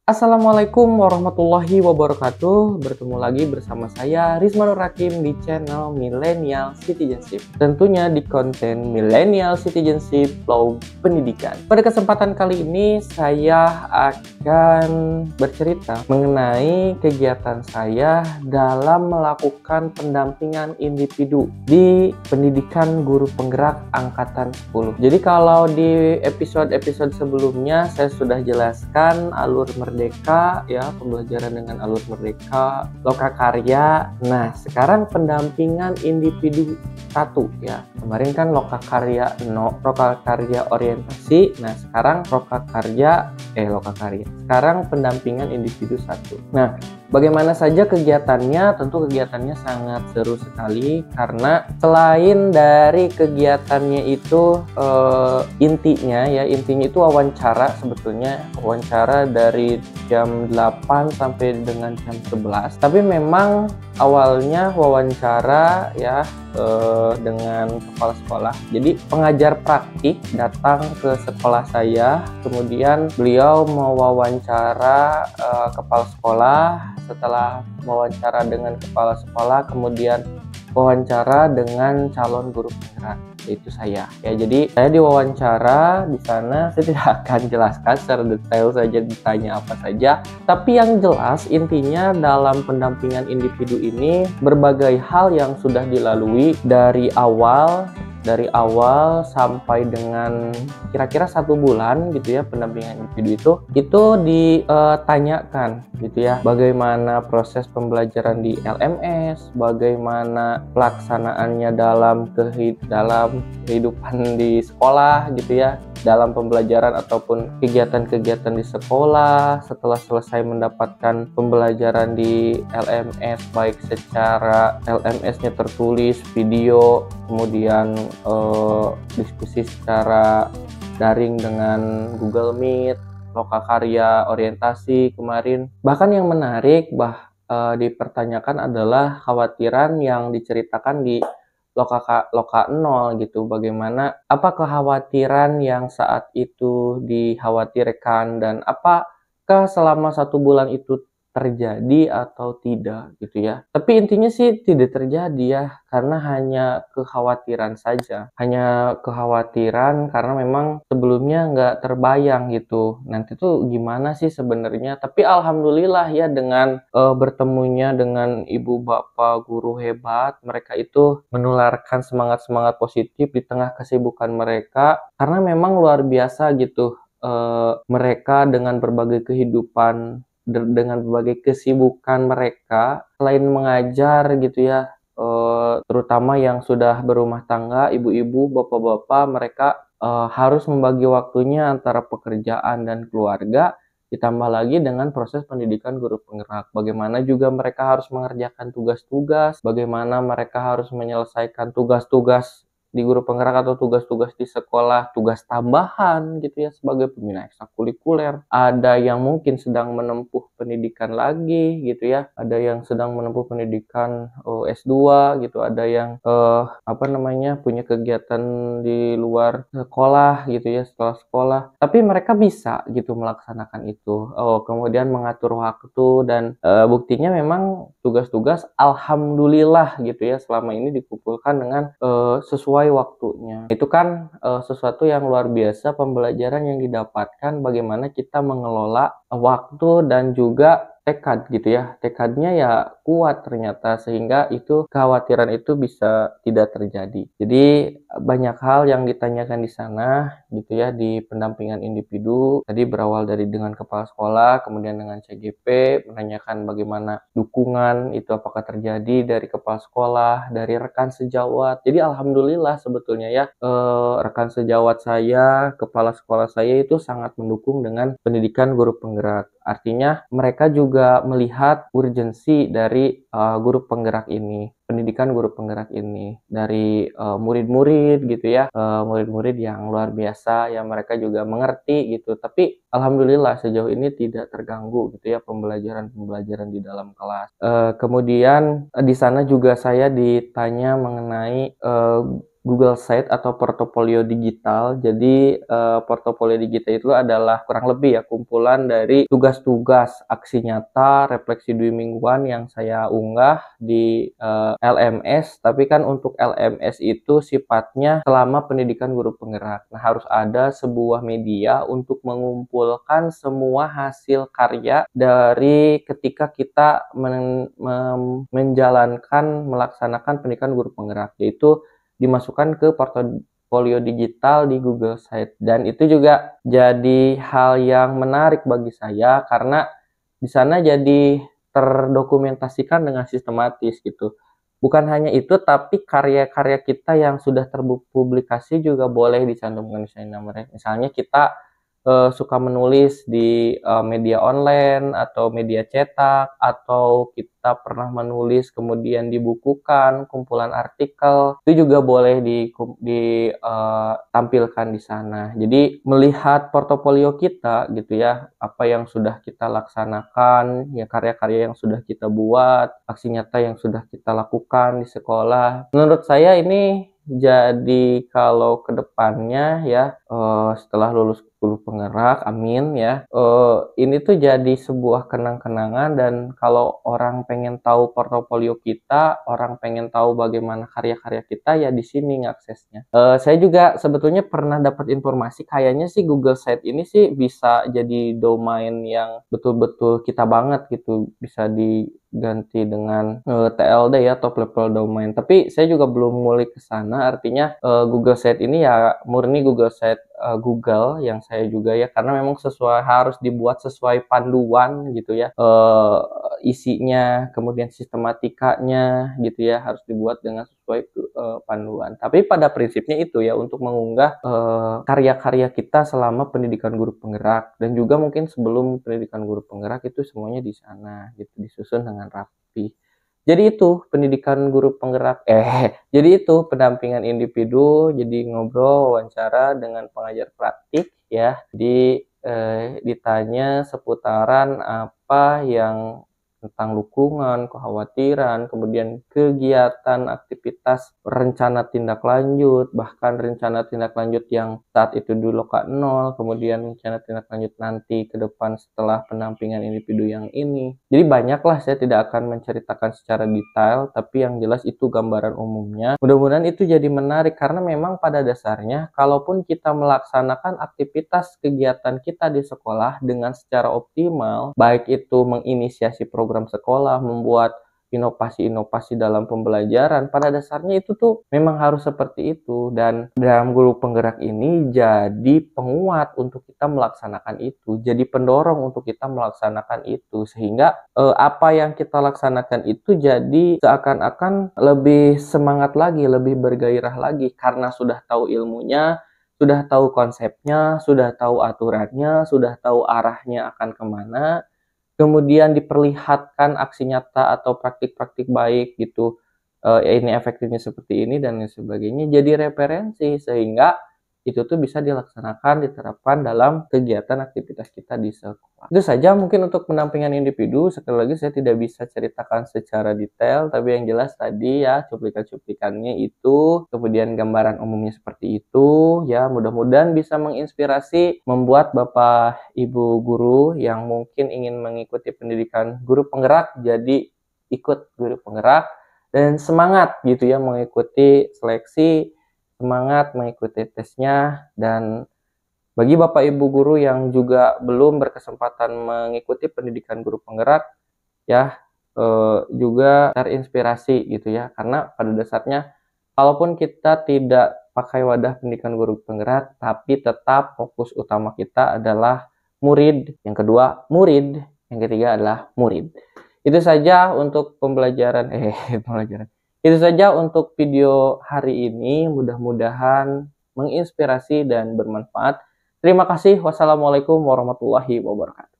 Assalamualaikum warahmatullahi wabarakatuh. Bertemu lagi bersama saya Rizmanur Hakim di channel Millennial Citizenship. Tentunya di konten Millennial Citizenship Flow Pendidikan. Pada kesempatan kali ini saya akan bercerita mengenai kegiatan saya dalam melakukan pendampingan individu di pendidikan guru penggerak angkatan 10. Jadi kalau di episode-episode sebelumnya saya sudah jelaskan alur Merdeka ya, pembelajaran dengan alur Merdeka, Lokakarya. Nah, sekarang pendampingan individu 1 ya. Kemarin kan Lokakarya orientasi. Nah, sekarang Lokakarya. Sekarang pendampingan individu 1. Nah, bagaimana saja kegiatannya? Tentu kegiatannya sangat seru sekali karena selain dari kegiatannya itu intinya itu wawancara, sebetulnya wawancara dari jam 8 sampai dengan jam 11. Tapi memang awalnya wawancara ya dengan kepala sekolah. Jadi pengajar praktik datang ke sekolah saya, kemudian beliau mewawancara kepala sekolah. Setelah wawancara dengan kepala sekolah, kemudian wawancara dengan calon guru penggerak, yaitu saya. Ya, jadi saya diwawancara di sana. Saya tidak akan jelaskan secara detail saja ditanya apa saja. Tapi yang jelas intinya dalam pendampingan individu ini berbagai hal yang sudah dilalui dari awal sampai dengan kira-kira 1 bulan gitu ya, pendampingan individu itu ditanyakan gitu ya, bagaimana proses pembelajaran di LMS, bagaimana pelaksanaannya dalam kehidupan di sekolah gitu ya, dalam pembelajaran ataupun kegiatan-kegiatan di sekolah setelah selesai mendapatkan pembelajaran di LMS, baik secara LMS-nya tertulis, video, kemudian diskusi secara daring dengan Google Meet, Lokakarya orientasi kemarin. Bahkan yang menarik dipertanyakan adalah khawatiran yang diceritakan di Loka 0 gitu. Bagaimana apa kekhawatiran yang saat itu dikhawatirkan dan apakah selama 1 bulan itu terjadi atau tidak gitu ya. Tapi intinya sih tidak terjadi ya, karena hanya kekhawatiran saja. Hanya kekhawatiran karena memang sebelumnya nggak terbayang gitu. Nanti tuh gimana sih sebenarnya. Tapi alhamdulillah ya, dengan bertemunya dengan ibu bapak guru hebat, mereka itu menularkan semangat-semangat positif di tengah kesibukan mereka. Karena memang luar biasa gitu, mereka dengan berbagai kehidupan, dengan berbagai kesibukan mereka, selain mengajar gitu ya, terutama yang sudah berumah tangga, ibu-ibu, bapak-bapak, mereka harus membagi waktunya antara pekerjaan dan keluarga, ditambah lagi dengan proses pendidikan guru penggerak. Bagaimana juga mereka harus mengerjakan tugas-tugas, bagaimana mereka harus menyelesaikan tugas-tugas di guru penggerak atau tugas-tugas di sekolah, tugas tambahan gitu ya sebagai pembina ekstrakurikuler. Ada yang mungkin sedang menempuh pendidikan lagi gitu ya, ada yang sedang menempuh pendidikan S2 gitu, ada yang punya kegiatan di luar sekolah gitu ya, setelah sekolah. Tapi mereka bisa gitu melaksanakan itu. Kemudian mengatur waktu dan buktinya memang tugas-tugas alhamdulillah gitu ya selama ini dikumpulkan dengan sesuai waktunya. Itu kan sesuatu yang luar biasa, pembelajaran yang didapatkan bagaimana kita mengelola waktu dan juga tekad gitu ya. Tekadnya ya kuat ternyata, sehingga itu kekhawatiran itu bisa tidak terjadi. Jadi banyak hal yang ditanyakan di sana gitu ya, di pendampingan individu. Tadi berawal dari dengan kepala sekolah, kemudian dengan CGP, menanyakan bagaimana dukungan itu apakah terjadi dari kepala sekolah, dari rekan sejawat. Jadi alhamdulillah sebetulnya ya, rekan sejawat saya, kepala sekolah saya itu sangat mendukung dengan pendidikan guru penggerak. Artinya mereka juga melihat urgensi dari guru penggerak ini, pendidikan guru penggerak ini, dari murid-murid gitu ya, murid-murid yang luar biasa ya, mereka juga mengerti gitu. Tapi alhamdulillah sejauh ini tidak terganggu gitu ya pembelajaran di dalam kelas. Kemudian di sana juga saya ditanya mengenai Google Site atau portofolio digital. Jadi portofolio digital itu adalah kurang lebih ya kumpulan dari tugas-tugas aksi nyata refleksi dua mingguan yang saya unggah di LMS. Tapi kan untuk LMS itu sifatnya selama pendidikan guru penggerak. Nah, harus ada sebuah media untuk mengumpulkan semua hasil karya dari ketika kita melaksanakan pendidikan guru penggerak, yaitu dimasukkan ke portofolio digital di Google Site. Dan itu juga jadi hal yang menarik bagi saya karena di sana jadi terdokumentasikan dengan sistematis gitu. Bukan hanya itu, tapi karya-karya kita yang sudah terpublikasi juga boleh dicantumkan di sana. Misalnya kita suka menulis di media online atau media cetak, atau kita pernah menulis kemudian dibukukan kumpulan artikel, itu juga boleh ditampilkan di sana. Jadi melihat portofolio kita gitu ya, apa yang sudah kita laksanakan, ya karya-karya yang sudah kita buat, aksi nyata yang sudah kita lakukan di sekolah. Menurut saya ini jadi kalau kedepannya ya setelah lulus guru penggerak, amin ya, ini tuh jadi sebuah kenang-kenangan. Dan kalau orang pengen tahu portofolio kita, orang pengen tahu bagaimana karya-karya kita, ya di sini ngaksesnya. Saya juga sebetulnya pernah dapat informasi kayaknya sih Google Site ini sih bisa jadi domain yang betul-betul kita banget gitu, bisa diganti dengan TLD ya, top level domain. Tapi saya juga belum ngulik ke sana, artinya Google Site ini ya murni Google Site Google yang saya juga ya, karena memang harus dibuat sesuai panduan gitu ya, isinya kemudian sistematikanya gitu ya, harus dibuat dengan sesuai panduan. Tapi pada prinsipnya itu ya, untuk mengunggah karya-karya kita selama pendidikan guru penggerak, dan juga mungkin sebelum pendidikan guru penggerak itu semuanya di sana gitu, disusun dengan rapi. Jadi itu pendidikan guru penggerak, jadi itu pendampingan individu, jadi ngobrol, wawancara dengan pengajar praktik ya. Jadi ditanya seputaran apa yang tentang dukungan, kekhawatiran, kemudian kegiatan, aktivitas, rencana tindak lanjut, bahkan rencana tindak lanjut yang saat itu dulu K 0, kemudian rencana tindak lanjut nanti ke depan setelah pendampingan individu yang ini. Jadi banyaklah, saya tidak akan menceritakan secara detail, tapi yang jelas itu gambaran umumnya. Mudah-mudahan itu jadi menarik, karena memang pada dasarnya kalaupun kita melaksanakan aktivitas kegiatan kita di sekolah dengan secara optimal, baik itu menginisiasi program sekolah, membuat inovasi-inovasi dalam pembelajaran, pada dasarnya itu tuh memang harus seperti itu. Dan dalam guru penggerak ini jadi penguat untuk kita melaksanakan itu, jadi pendorong untuk kita melaksanakan itu, sehingga apa yang kita laksanakan itu jadi seakan-akan lebih semangat lagi, lebih bergairah lagi, karena sudah tahu ilmunya, sudah tahu konsepnya, sudah tahu aturannya, sudah tahu arahnya akan kemana, kemudian diperlihatkan aksi nyata atau praktik-praktik baik gitu, ini efektifnya seperti ini dan lain sebagainya, jadi referensi sehingga itu tuh bisa dilaksanakan, diterapkan dalam kegiatan aktivitas kita di sekolah. Itu saja mungkin untuk pendampingan individu. Sekali lagi saya tidak bisa ceritakan secara detail, tapi yang jelas tadi ya cuplikan-cuplikannya itu, kemudian gambaran umumnya seperti itu ya. Mudah-mudahan bisa menginspirasi, membuat Bapak Ibu guru yang mungkin ingin mengikuti pendidikan guru penggerak jadi ikut guru penggerak dan semangat gitu ya mengikuti seleksi, semangat mengikuti tesnya. Dan bagi Bapak Ibu guru yang juga belum berkesempatan mengikuti pendidikan guru penggerak ya, juga terinspirasi gitu ya, karena pada dasarnya kalaupun kita tidak pakai wadah pendidikan guru penggerak, tapi tetap fokus utama kita adalah murid, yang kedua murid, yang ketiga adalah murid. Itu saja untuk pembelajaran pembelajaran. Itu saja untuk video hari ini, mudah-mudahan menginspirasi dan bermanfaat. Terima kasih. Wassalamualaikum warahmatullahi wabarakatuh.